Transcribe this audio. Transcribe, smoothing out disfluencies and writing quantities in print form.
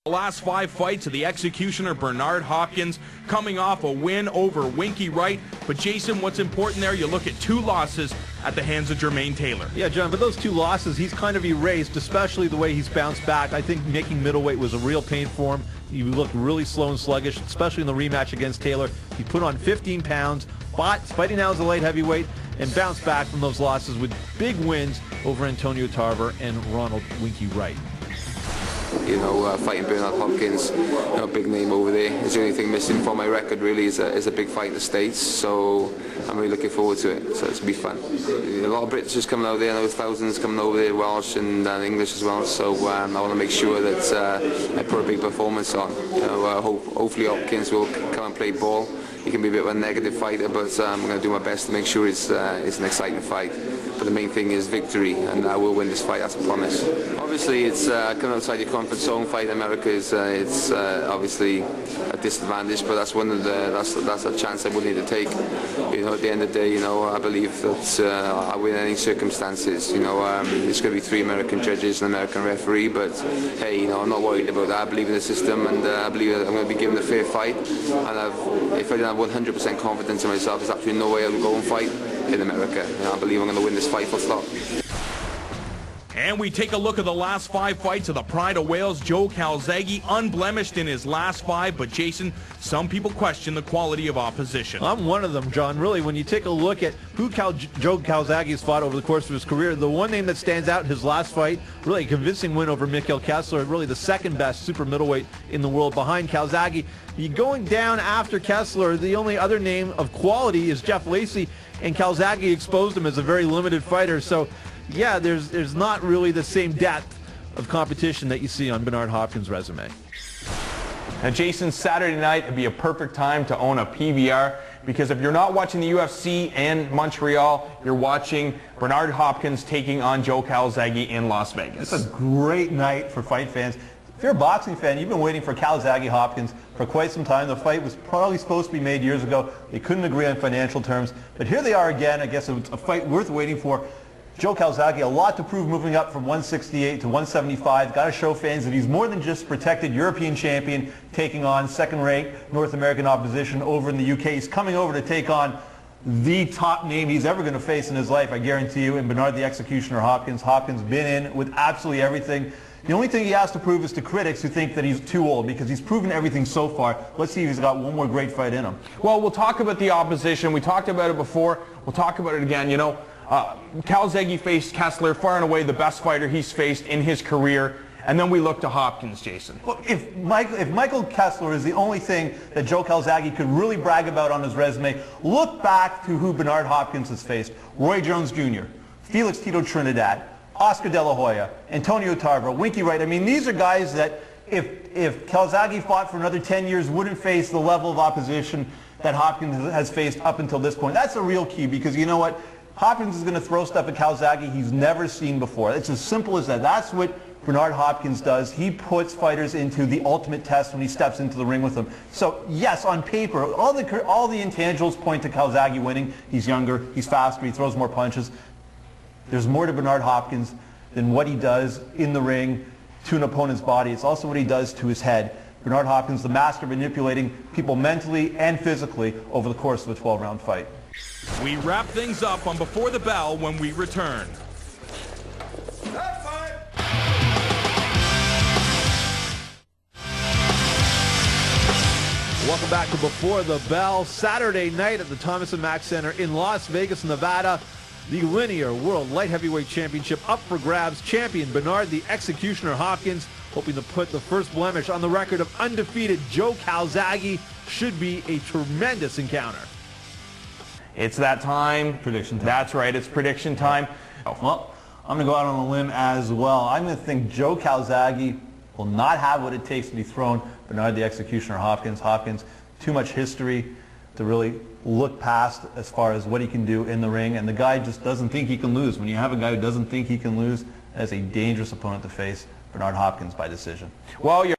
The last 5 fights of the executioner Bernard Hopkins, coming off a win over Winky Wright. But Jason, what's important there, you look at 2 losses at the hands of Jermaine Taylor. Yeah, John, but those 2 losses, he's kind of erased, especially the way he's bounced back. I think making middleweight was a real pain for him. He looked really slow and sluggish, especially in the rematch against Taylor. He put on 15 pounds, fighting now as a light heavyweight, and bounced back from those losses with big wins over Antonio Tarver and Ronald Winky Wright. You know, fighting Bernard Hopkins, you know, big name over there. It's the only thing missing from my record really is a big fight in the States. So I'm really looking forward to it. So it's gonna be fun. A lot of Brits just coming out there. I know thousands coming over there, Welsh and English as well. So I want to make sure that I put a big performance on. You know, hopefully Hopkins will come and play ball. He can be a bit of a negative fighter, but I'm going to do my best to make sure it's an exciting fight. But the main thing is victory, and I will win this fight, that's a promise. Obviously, it's coming outside your comfort zone. Fight in America is it's obviously a disadvantage, but that's one of that's a chance I would need to take. You know, at the end of the day, you know, I believe that I win in any circumstances. You know, there's going to be 3 American judges and an American referee, but hey, you know, I'm not worried about that. I believe in the system, and I believe that I'm going to be given a fair fight. And if I didn't have 100% confidence in myself, there's absolutely no way I would go and fight in America. You know, I believe I'm going to win this fight full stop. And we take a look at the last 5 fights of the Pride of Wales. Joe Calzaghe, unblemished in his last 5. But Jason, some people question the quality of opposition. I'm one of them, John. Really, when you take a look at who Joe Calzaghe has fought over the course of his career, the one name that stands out in his last fight, really a convincing win over Mikhail Kessler, really the second best super middleweight in the world behind Calzaghe. Going down after Kessler, the only other name of quality is Jeff Lacey, and Calzaghe exposed him as a very limited fighter. So yeah, there's not really the same depth of competition that you see on Bernard Hopkins' resume. Now, Jason, Saturday night would be a perfect time to own a PVR, because if you're not watching the UFC in Montreal, you're watching Bernard Hopkins taking on Joe Calzaghe in Las Vegas. It's a great night for fight fans. If you're a boxing fan, you've been waiting for Calzaghe Hopkins for quite some time. The fight was probably supposed to be made years ago. They couldn't agree on financial terms. But here they are again. I guess it's a fight worth waiting for. Joe Calzaghe, a lot to prove moving up from 168 to 175. Got to show fans that he's more than just protected European champion taking on second-ranked North American opposition over in the UK. He's coming over to take on the top name he's ever going to face in his life, I guarantee you, in Bernard the Executioner Hopkins. Hopkins been in with absolutely everything. The only thing he has to prove is to critics who think that he's too old, because he's proven everything so far. Let's see if he's got one more great fight in him. Well, we'll talk about the opposition. We talked about it before. We'll talk about it again. You know, Calzaghe faced Kessler, far and away the best fighter he's faced in his career. And then we look to Hopkins, Jason. Well, if Michael Kessler is the only thing that Joe Calzaghe could really brag about on his resume, look back to who Bernard Hopkins has faced. Roy Jones Jr., Felix Tito Trinidad, Oscar De La Hoya, Antonio Tarver, Winky Wright. I mean, these are guys that if Calzaghe fought for another 10 years wouldn't face the level of opposition that Hopkins has faced up until this point. That's a real key, because you know what? Hopkins is going to throw stuff at Calzaghe he's never seen before. It's as simple as that. That's what Bernard Hopkins does. He puts fighters into the ultimate test when he steps into the ring with them. So yes, on paper, all the intangibles point to Calzaghe winning. He's younger, he's faster, he throws more punches. There's more to Bernard Hopkins than what he does in the ring to an opponent's body. It's also what he does to his head. Bernard Hopkins, the master of manipulating people mentally and physically over the course of a 12-round fight. We wrap things up on Before the Bell when we return. Welcome back to Before the Bell. Saturday night at the Thomas & Mack Center in Las Vegas, Nevada. The linear World Light Heavyweight Championship up for grabs. Champion Bernard the Executioner Hopkins, hoping to put the first blemish on the record of undefeated Joe Calzaghe. Should be a tremendous encounter. It's that time. Prediction time. That's right, it's prediction time. Well, I'm going to go out on a limb as well. I'm going to think Joe Calzaghe will not have what it takes to dethrone Bernard the Executioner Hopkins. Hopkins, too much history to really look past as far as what he can do in the ring, and the guy just doesn't think he can lose. When you have a guy who doesn't think he can lose, that's a dangerous opponent to face. Bernard Hopkins by decision. Well,